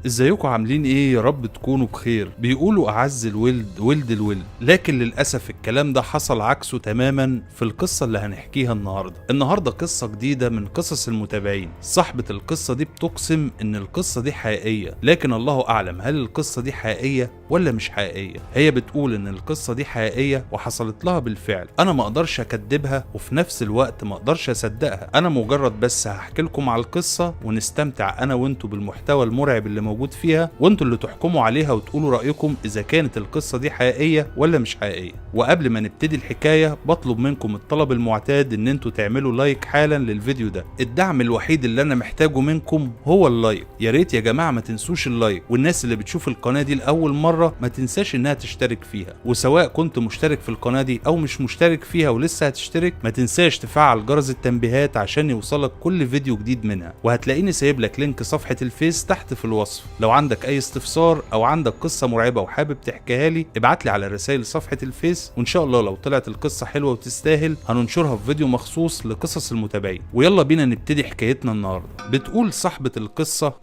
ازيكم عاملين ايه؟ يا رب تكونوا بخير. بيقولوا اعز الولد ولد الولد، لكن للاسف الكلام ده حصل عكسه تماما في القصه اللي هنحكيها النهارده قصه جديده من قصص المتابعين. صاحبه القصه دي بتقسم ان القصه دي حقيقيه، لكن الله اعلم هل القصه دي حقيقيه ولا مش حقيقيه. هي بتقول ان القصه دي حقيقيه وحصلت لها بالفعل. انا ما اقدرش اكدبها وفي نفس الوقت ما اقدرش اصدقها. انا مجرد بس هحكي لكم على القصه ونستمتع انا وانتوا بالمحتوى المرعب اللي موجود فيها، وانتوا اللي تحكموا عليها وتقولوا رأيكم اذا كانت القصة دي حقيقية ولا مش حقيقية. وقبل ما نبتدي الحكاية بطلب منكم الطلب المعتاد ان انتوا تعملوا لايك حالا للفيديو ده. الدعم الوحيد اللي انا محتاجه منكم هو اللايك. يا ريت يا جماعة ما تنسوش اللايك، والناس اللي بتشوف القناة دي لأول مرة ما تنساش انها تشترك فيها، وسواء كنت مشترك في القناة دي او مش مشترك فيها ولسه هتشترك ما تنساش تفعل جرس التنبيهات عشان يوصلك كل فيديو جديد منها. وهتلاقيني سايب لك لينك صفحة الفيس تحت في الوصف. لو عندك اي استفسار او عندك قصة مرعبة وحابب تحكيها لي ابعت لي على رسائل صفحة الفيس، وان شاء الله لو طلعت القصة حلوة وتستاهل هننشرها في فيديو مخصوص لقصص المتابعين. ويلا بينا نبتدي حكايتنا النهاردة. بتقول صاحبة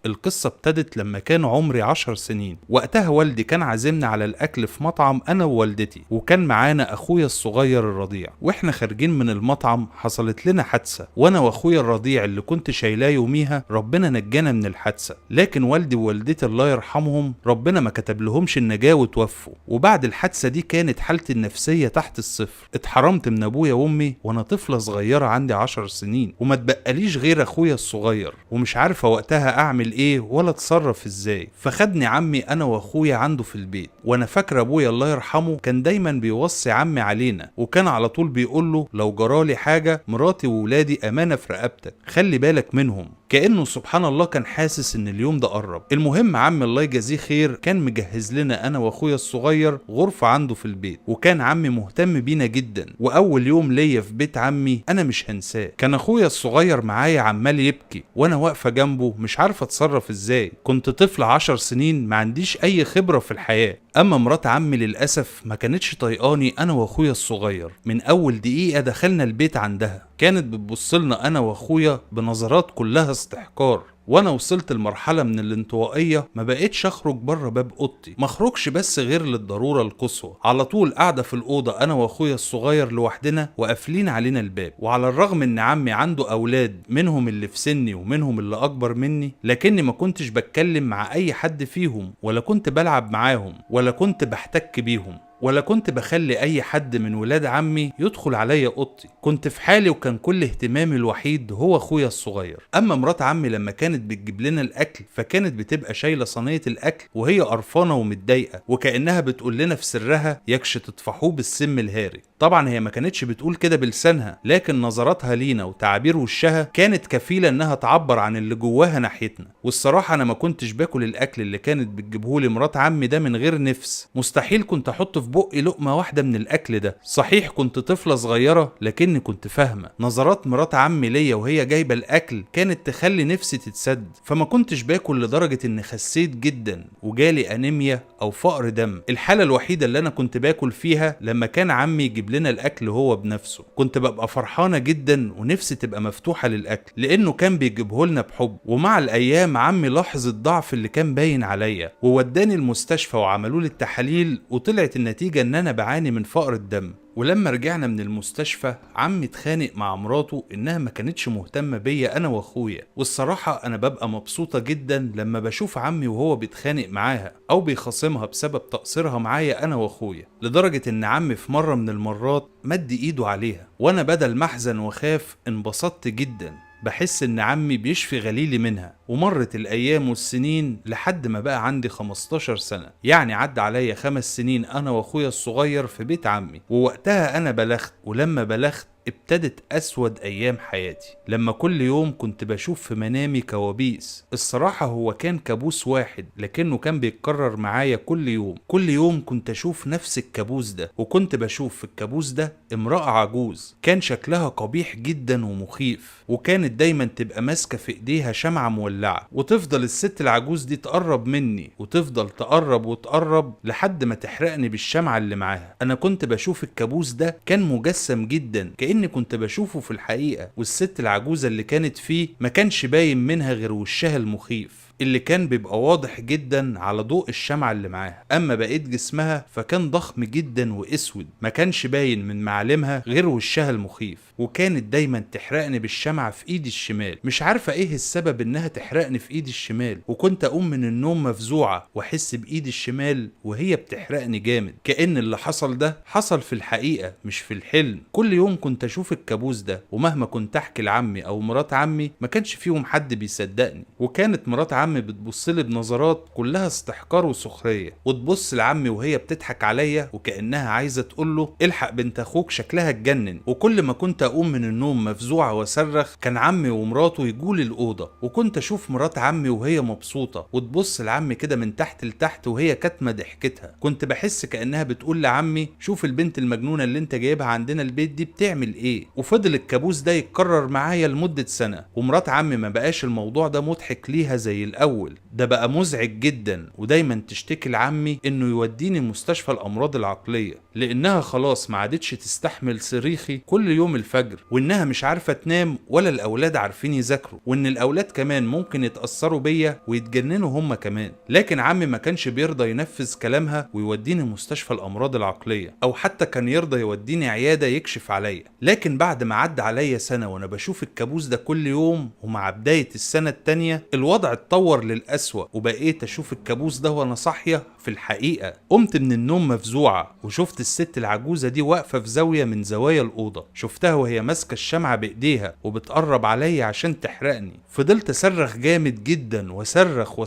القصة ابتدت لما كان عمري 10 سنين. وقتها والدي كان عازمنا على الاكل في مطعم انا ووالدتي، وكان معانا اخويا الصغير الرضيع. واحنا خارجين من المطعم حصلت لنا حادثة، وانا واخويا الرضيع اللي كنت شايلاه يوميها ربنا نجانا من الحادثة. لكن والدي ووالدتي الله يرحمهم ربنا ما كتب لهمش النجاة وتوفوا. وبعد الحادثة دي كانت حالتي النفسية تحت الصفر. اتحرمت من ابويا وامي وانا طفلة صغيرة عندي 10 سنين، وما تبقاليش غير اخويا الصغير، ومش عارفة وقتها اعمل ايه ولا اتصرف ازاي. فخدني عمي انا واخويا عنده في البيت. وانا فاكر ابويا الله يرحمه كان دايما بيوصي عمي علينا، وكان على طول بيقول له لو جرالي حاجة مراتي وولادي امانة في رقبتك، خلي بالك منهم. كأنه سبحان الله كان حاسس ان اليوم ده قرب. المهم عمي الله يجازيه خير كان مجهز لنا انا واخويا الصغير غرفة عنده في البيت، وكان عمي مهتم بينا جدا. واول يوم ليا في بيت عمي انا مش هنساه. كان اخويا الصغير معايا عمال يبكي وانا واقفة جنبه مش عارفة اتصرف ازاي. كنت طفل 10 سنين ما عنديش اي خبرة في الحياة. اما مرات عمي للاسف ما كانتش طايقاني انا واخويا الصغير. من اول دقيقة دخلنا البيت عندها كانت بتبصلنا انا واخويا بنظرات كلها استحقار. وانا وصلت لمرحله من الانطوائيه ما بقيتش اخرج بره باب اوضتي، ما اخرجش بس غير للضروره القصوى. على طول قاعده في الاوضه انا واخويا الصغير لوحدنا وقافلين علينا الباب. وعلى الرغم ان عمي عنده اولاد منهم اللي في سني ومنهم اللي اكبر مني، لكني ما كنتش بتكلم مع اي حد فيهم، ولا كنت بلعب معاهم، ولا كنت بحتك بيهم، ولا كنت بخلي اي حد من ولاد عمي يدخل عليا اوضتي. كنت في حالي وكان كل اهتمامي الوحيد هو اخويا الصغير. اما مرات عمي لما كانت بتجيب لنا الاكل فكانت بتبقى شايله صينيه الاكل وهي قرفانه ومتضايقه، وكانها بتقول لنا في سرها يكش تطفحوه بالسم الهاري. طبعا هي ما كانتش بتقول كده بلسانها، لكن نظراتها لينا وتعابير وشها كانت كفيله انها تعبر عن اللي جواها ناحيتنا. والصراحه انا ما كنتش باكل الاكل اللي كانت بتجيبه لي مرات عمي ده من غير نفس. مستحيل كنت احط في بقي لقمة واحدة من الأكل ده. صحيح كنت طفلة صغيرة لكني كنت فاهمة. نظرات مرات عمي ليا وهي جايبة الأكل كانت تخلي نفسي تتسد. فما كنتش باكل لدرجة إني خسيت جدا وجالي أنيميا أو فقر دم. الحالة الوحيدة اللي أنا كنت باكل فيها لما كان عمي يجيب لنا الأكل هو بنفسه. كنت ببقى فرحانة جدا ونفسي تبقى مفتوحة للأكل لأنه كان بيجيبه لنا بحب. ومع الأيام عمي لاحظ الضعف اللي كان باين عليا ووداني المستشفى وعملوا لي التحاليل، وطلعت النتيجة ان انا بعاني من فقر الدم. ولما رجعنا من المستشفى عمي اتخانق مع مراته انها ما كانتش مهتمة بيا انا واخويا. والصراحة انا ببقى مبسوطة جدا لما بشوف عمي وهو بيتخانق معاها او بيخاصمها بسبب تقصيرها معايا انا واخويا، لدرجة ان عمي في مرة من المرات مد ايده عليها، وانا بدل ما احزن وخاف انبسطت جدا. بحس ان عمي بيشفي غليلي منها. ومرت الايام والسنين لحد ما بقى عندي 15 سنة، يعني عدى عليا 5 سنين انا واخويا الصغير في بيت عمي. ووقتها انا بلغت، ولما بلغت ابتدت أسود أيام حياتي، لما كل يوم كنت بشوف في منامي كوابيس. الصراحة هو كان كابوس واحد، لكنه كان بيتكرر معايا كل يوم. كل يوم كنت أشوف نفس الكابوس ده، وكنت بشوف في الكابوس ده امرأة عجوز كان شكلها قبيح جدا ومخيف، وكانت دايما تبقى ماسكة في ايديها شمعة مولعة، وتفضل الست العجوز دي تقرب مني، وتفضل تقرب وتقرب لحد ما تحرقني بالشمعة اللي معاها. أنا كنت بشوف الكابوس ده كان مجسم جدا، كأني كنت بشوفه في الحقيقة، والست العجوزة اللي كانت فيه ما كانش باين منها غير وشها المخيف اللي كان بيبقى واضح جدا على ضوء الشمعة اللي معاها. اما بقيت جسمها فكان ضخم جدا واسود، ما كانش باين من معالمها غير وشها المخيف، وكانت دايما تحرقني بالشمعة في ايدي الشمال. مش عارفة ايه السبب انها تحرقني في ايدي الشمال، وكنت اقوم من النوم مفزوعة واحس بايدي الشمال وهي بتحرقني جامد، كأن اللي حصل ده حصل في الحقيقة مش في الحلم. كل يوم كنت اشوف الكابوس ده، ومهما كنت احكي لعمي او مرات عمي ما كانش فيهم حد بيصدقني. وكانت مرات عمي بتبصلي بنظرات كلها استحقار وسخرية، وتبص لعمي وهي بتضحك عليا وكأنها عايزة تقوله الحق بنت اخوك شكلها اتجنن. وكل ما كنت اقوم من النوم مفزوعة واصرخ كان عمي ومراته يجولي الأوضة، وكنت اشوف مرات عمي وهي مبسوطة وتبص لعمي كده من تحت لتحت وهي كاتمة ضحكتها. كنت بحس كأنها بتقول لعمي شوف البنت المجنونة اللي انت جايبها عندنا البيت دي بتعمل ايه. وفضل الكابوس ده يتكرر معايا لمدة سنة، ومرات عمي ما بقاش الموضوع ده مضحك ليها زي الأول، ده بقى مزعج جدا، ودايما تشتكي لعمي انه يوديني مستشفى الأمراض العقلية، لأنها خلاص ما عادتش تستحمل صريخي كل يوم الفجر، وإنها مش عارفة تنام ولا الأولاد عارفين يذاكروا، وإن الأولاد كمان ممكن يتأثروا بيا ويتجننوا هم كمان. لكن عمي ما كانش بيرضى ينفذ كلامها ويوديني مستشفى الأمراض العقلية، أو حتى كان يرضى يوديني عيادة يكشف عليا. لكن بعد ما عدى عليا سنة وأنا بشوف الكابوس ده كل يوم، ومع بداية السنة التانية الوضع اتطور للأسوأ، وبقيت أشوف الكابوس ده وأنا صاحية في الحقيقة. قمت من النوم مفزوعة وشفت الست العجوزة دي واقفة في زاوية من زوايا الأوضة، شفتها وهي ماسكة الشمعة بإيديها وبتقرب عليا عشان تحرقني. فضلت أصرخ جامد جدا وصرخ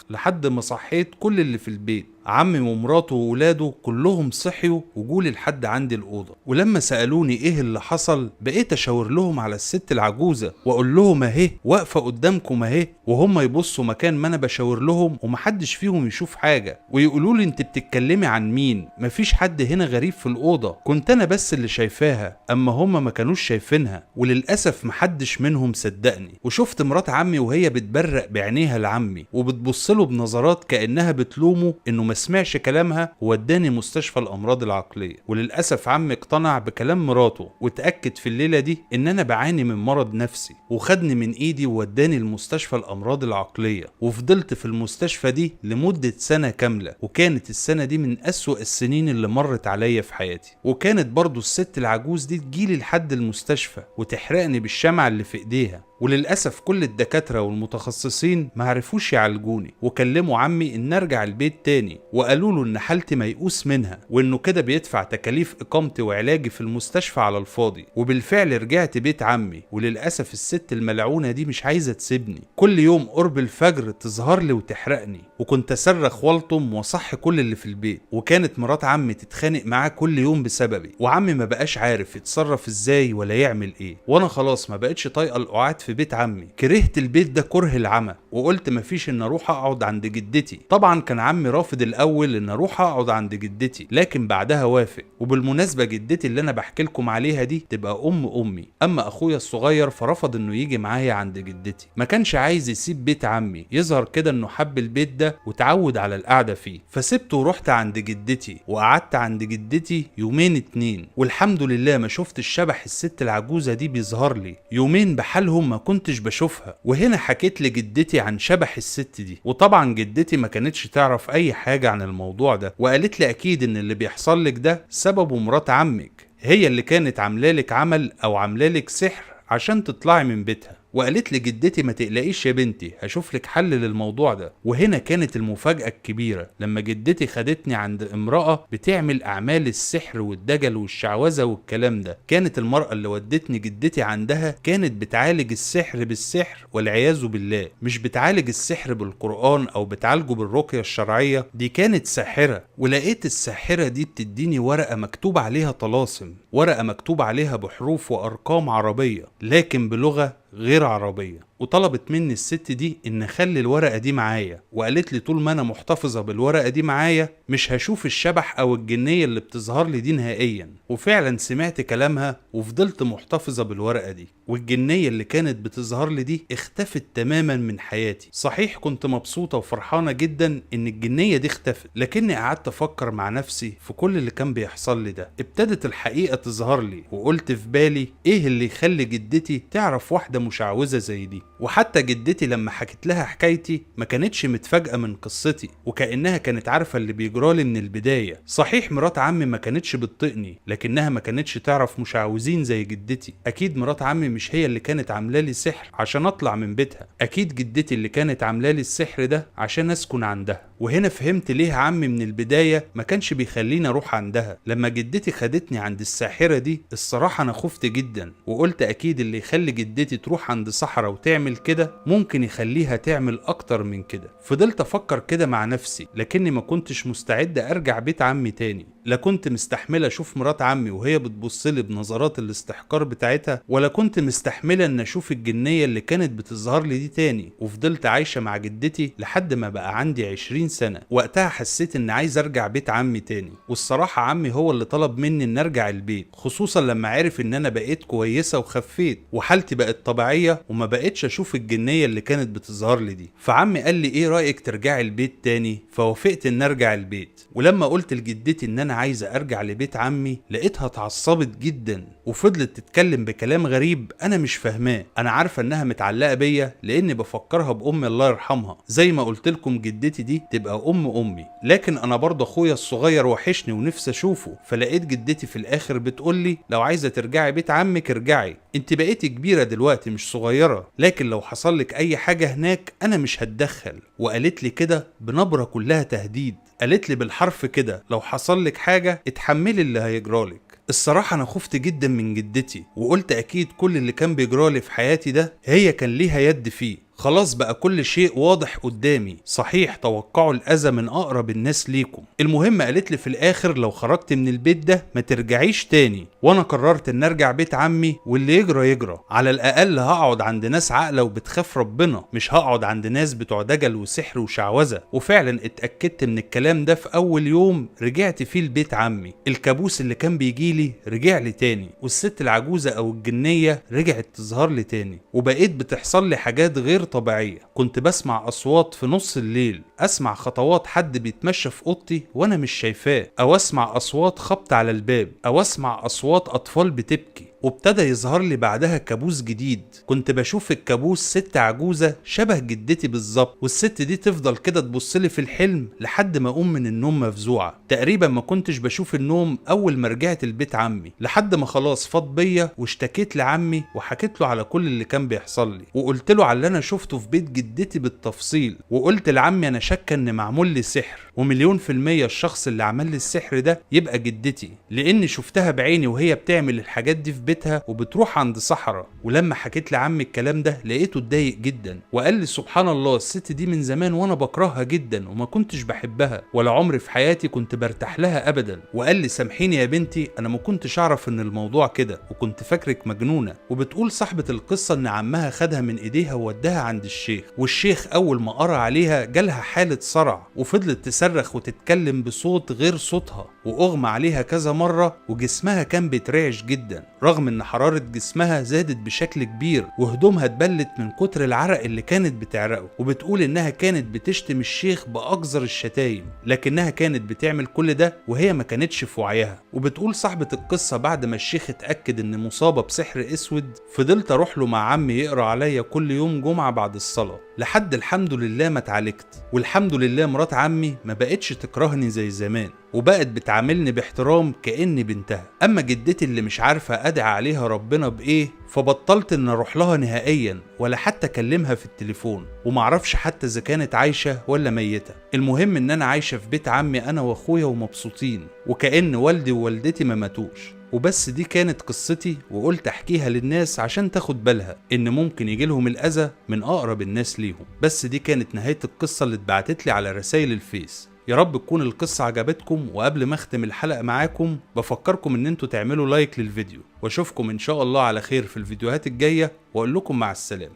لحد ما صحيت كل اللي في البيت. عمي ومراته وولاده كلهم صحيوا وجولي لحد عندي الأوضة، ولما سألوني ايه اللي حصل بقيت اشاور لهم على الست العجوزة واقول لهم اهي واقفة قدامكم اهي، وهم يبصوا مكان ما انا بشاور لهم ومحدش فيهم يشوف حاجة، ويقولوا لي انت بتتكلمي عن مين؟ مفيش حد هنا غريب في الأوضة، كنت انا بس اللي شايفاها، اما هم ما كانوش شايفينها. وللأسف محدش منهم صدقني. وشفت مرات عمي وهي بتبرق بعينيها لعمي وبتبصله بنظرات كأنها بتلومه انه ما سمعش كلامها ووداني مستشفى الأمراض العقلية. وللأسف عمي اقتنع بكلام مراته وتأكد في الليلة دي ان انا بعاني من مرض نفسي، وخدني من ايدي ووداني المستشفى الأمراض العقلية. وفضلت في المستشفى دي لمدة سنة كاملة، وكانت السنة دي من أسوأ السنين اللي مرت عليا في حياتي. وكانت برضو الست العجوز دي تجيلي لحد المستشفى وتحرقني بالشمعة اللي في ايديها. وللأسف كل الدكاترة والمتخصصين معرفوش يعالجوني، وكلموا عمي ان ارجع البيت تاني، وقالوا له ان حالتي ميؤوس منها، وانه كده بيدفع تكاليف اقامتي وعلاجي في المستشفى على الفاضي. وبالفعل رجعت بيت عمي، وللأسف الست الملعونة دي مش عايزة تسيبني، كل يوم قرب الفجر تظهر لي وتحرقني، وكنت اصرخ والطم واصحي كل اللي في البيت. وكانت مرات عمي تتخانق معاه كل يوم بسببي، وعمي ما بقاش عارف يتصرف ازاي ولا يعمل ايه. وانا خلاص ما بقتش طايقة القعاد في بيت عمي، كرهت البيت ده كره العمى، وقلت مفيش ان اروح اقعد عند جدتي. طبعا كان عمي رافض الاول ان اروح اقعد عند جدتي، لكن بعدها وافق. وبالمناسبة جدتي اللي انا بحكي لكم عليها دي تبقى امي. اما اخويا الصغير فرفض انه يجي معايا عند جدتي، ما كانش عايز يسيب بيت عمي، يظهر كده انه حب البيت ده وتعود على القعدة فيه. فسبته ورحت عند جدتي، وقعدت عند جدتي يومين 2، والحمد لله ما شفت الشبح الست العجوزة دي بيظهر لي. يومين بحالهم ما كنتش بشوفها. وهنا حكيت لجدتي عن شبح الست دي، وطبعا جدتي ما كانتش تعرف اي حاجة عن الموضوع ده، وقالت لي اكيد ان اللي بيحصل لك ده سببه مرات عمك، هي اللي كانت عاملالك عمل او عاملالك سحر عشان تطلعي من بيتها. وقالت لي جدتي ما تقلقيش يا بنتي، هشوف لك حل للموضوع ده. وهنا كانت المفاجأة الكبيرة لما جدتي خدتني عند امرأة بتعمل أعمال السحر والدجل والشعوذة والكلام ده. كانت المرأة اللي ودتني جدتي عندها كانت بتعالج السحر بالسحر والعياذ بالله، مش بتعالج السحر بالقرآن أو بتعالجه بالرقية الشرعية، دي كانت ساحرة. ولقيت الساحرة دي بتديني ورقة مكتوب عليها طلاسم، ورقة مكتوب عليها بحروف وأرقام عربية لكن بلغة غير عربية، وطلبت مني الست دي ان اخلي الورقة دي معايا، وقالت لي طول ما انا محتفظة بالورقة دي معايا مش هشوف الشبح او الجنية اللي بتظهر لي دي نهائيا. وفعلا سمعت كلامها وفضلت محتفظة بالورقة دي، والجنية اللي كانت بتظهر لي دي اختفت تماما من حياتي. صحيح كنت مبسوطة وفرحانة جدا ان الجنية دي اختفت، لكني قعدت افكر مع نفسي في كل اللي كان بيحصل لي ده. ابتدت الحقيقة تظهر لي، وقلت في بالي ايه اللي يخلي جدتي تعرف واحدة مشعوذة زي دي. وحتى جدتي لما حكيت لها حكايتي ما كانتش متفاجئة من قصتي، وكأنها كانت عارفة اللي بيجرالي من البداية. صحيح مرات عمي ما كانتش بتطقني، لكنها ما كانتش تعرف مشعوذين زي جدتي. اكيد مرات عمي مش هي اللي كانت عاملالي سحر عشان اطلع من بيتها، اكيد جدتي اللي كانت عاملالي السحر ده عشان اسكن عندها. وهنا فهمت ليه عمي من البداية ما كانش بيخليني اروح عندها. لما جدتي خدتني عند الساحرة دي الصراحة انا خفت جدا، وقلت اكيد اللي يخلي جدتي تروح عند صحراء وتعمل كده ممكن يخليها تعمل اكتر من كده. فضلت افكر كده مع نفسي، لكني ما كنتش مستعد ارجع بيت عمي تاني. لا كنت مستحملة اشوف مرات عمي وهي بتبصلي بنظرات الاستحقار بتاعتها، ولا كنت مستحملة ان اشوف الجنية اللي كانت بتظهر لي دي تاني. وفضلت عايشة مع جدتي لحد ما بقى عندي 20 سنة. وقتها حسيت ان عايز ارجع بيت عمي تاني، والصراحة عمي هو اللي طلب مني ان ارجع البيت، خصوصا لما عرف ان انا بقيت كويسة وخفيت وحالتي بقت طبيعية وما بقيتش اشوف الجنية اللي كانت بتظهر لي دي. فعمي قال لي ايه رأيك ترجعي البيت تاني؟ فوافقت ان ارجع البيت. ولما قلت لجدتي ان انا عايزة ارجع لبيت عمي لقيتها اتعصبت جدا، وفضلت تتكلم بكلام غريب انا مش فاهماه. انا عارفة انها متعلقة بيا لاني بفكرها بامي الله يرحمها، زي ما قلت لكم جدتي دي تبقى امي، لكن انا برضه اخويا الصغير وحشني ونفسي اشوفه. فلقيت جدتي في الاخر بتقول لي لو عايزة ترجعي بيت عمك ارجعي، انت بقيتي كبيرة دلوقتي مش صغيرة، لكن لو حصل لك اي حاجة هناك انا مش هتدخل. وقالت لي كده بنبرة كلها تهديد، قالت لي بالحرف كده لو حصل لك حاجة اتحملي اللي هيجرالك. الصراحة أنا خفت جدا من جدتي، وقلت أكيد كل اللي كان بيجرالي في حياتي ده هي كان ليها يد فيه. خلاص بقى كل شيء واضح قدامي. صحيح توقعوا الأذى من أقرب الناس ليكم. المهم قالت لي في الآخر لو خرجت من البيت ده ما ترجعيش تاني. وأنا قررت إن أرجع بيت عمي، واللي يجرى يجرى. على الأقل هقعد عند ناس عاقلة وبتخاف ربنا، مش هقعد عند ناس بتوع دجل وسحر وشعوذة. وفعلا اتأكدت من الكلام ده في أول يوم رجعت فيه لبيت عمي. الكابوس اللي كان بيجيلي رجع لي تاني، والست العجوزة أو الجنية رجعت تظهر لي تاني، وبقيت بتحصل لي حاجات غير طبيعية. كنت بسمع أصوات في نص الليل، أسمع خطوات حد بيتمشى في أوضتي وأنا مش شايفاه، أو أسمع أصوات خبط على الباب، أو أسمع أصوات أطفال بتبكي. وابتدى يظهر لي بعدها كابوس جديد. كنت بشوف الكابوس ست عجوزة شبه جدتي بالظبط، والست دي تفضل كده تبصلي في الحلم لحد ما اقوم من النوم مفزوعة. تقريبا ما كنتش بشوف النوم اول ما رجعت البيت عمي، لحد ما خلاص فاض بيا واشتكيت لعمي وحكيت له على كل اللي كان بيحصل لي، وقلت له على اللي انا شفته في بيت جدتي بالتفصيل. وقلت لعمي انا شاكه ان معمول لي سحر، ومليون في المية الشخص اللي عمل لي السحر ده يبقى جدتي، لاني شفتها بعيني وهي بتعمل الحاجات دي في بيتها وبتروح عند صحراء. ولما حكيت لعمي الكلام ده لقيته اتضايق جدا، وقال لي سبحان الله الست دي من زمان وانا بكرهها جدا وما كنتش بحبها، ولا عمري في حياتي كنت برتاح لها ابدا. وقال لي سامحيني يا بنتي انا ما كنتش اعرف ان الموضوع كده، وكنت فاكرك مجنونه. وبتقول صاحبه القصه ان عمها خدها من ايديها ووداها عند الشيخ، والشيخ اول ما قرأ عليها جالها حاله صرع، وفضلت تصرخ وتتكلم بصوت غير صوتها، واغمى عليها كذا مره، وجسمها كان بيترعش جدا، رغم ان حرارة جسمها زادت بشكل كبير، وهدومها اتبلت من كتر العرق اللي كانت بتعرقه. وبتقول انها كانت بتشتم الشيخ باقذر الشتايم، لكنها كانت بتعمل كل ده وهي ما كانتش في وعيها. وبتقول صاحبة القصة بعد ما الشيخ اتأكد ان مصابة بسحر اسود، فضلت اروح له مع عمي يقرأ عليا كل يوم جمعة بعد الصلاة، لحد الحمد لله ما اتعالجت. والحمد لله مرات عمي ما بقتش تكرهني زي زمان، وبقت بتعاملني باحترام كأني بنتها. اما جدتي اللي مش عارفة ادعي عليها ربنا بايه، فبطلت ان اروح لها نهائيا ولا حتى اكلمها في التليفون، ومعرفش حتى اذا كانت عايشة ولا ميتة. المهم ان انا عايشة في بيت عمي انا واخويا ومبسوطين، وكأن والدي ووالدتي ما ماتوش. وبس دي كانت قصتي، وقلت احكيها للناس عشان تاخد بالها ان ممكن يجيلهم الاذى من اقرب الناس ليهم. بس دي كانت نهاية القصة اللي اتبعتت لي على رسائل الفيس. يا رب تكون القصة عجبتكم، وقبل ما اختم الحلقة معاكم بفكركم ان انتوا تعملوا لايك للفيديو، واشوفكم ان شاء الله على خير في الفيديوهات الجاية، واقول لكم مع السلامة.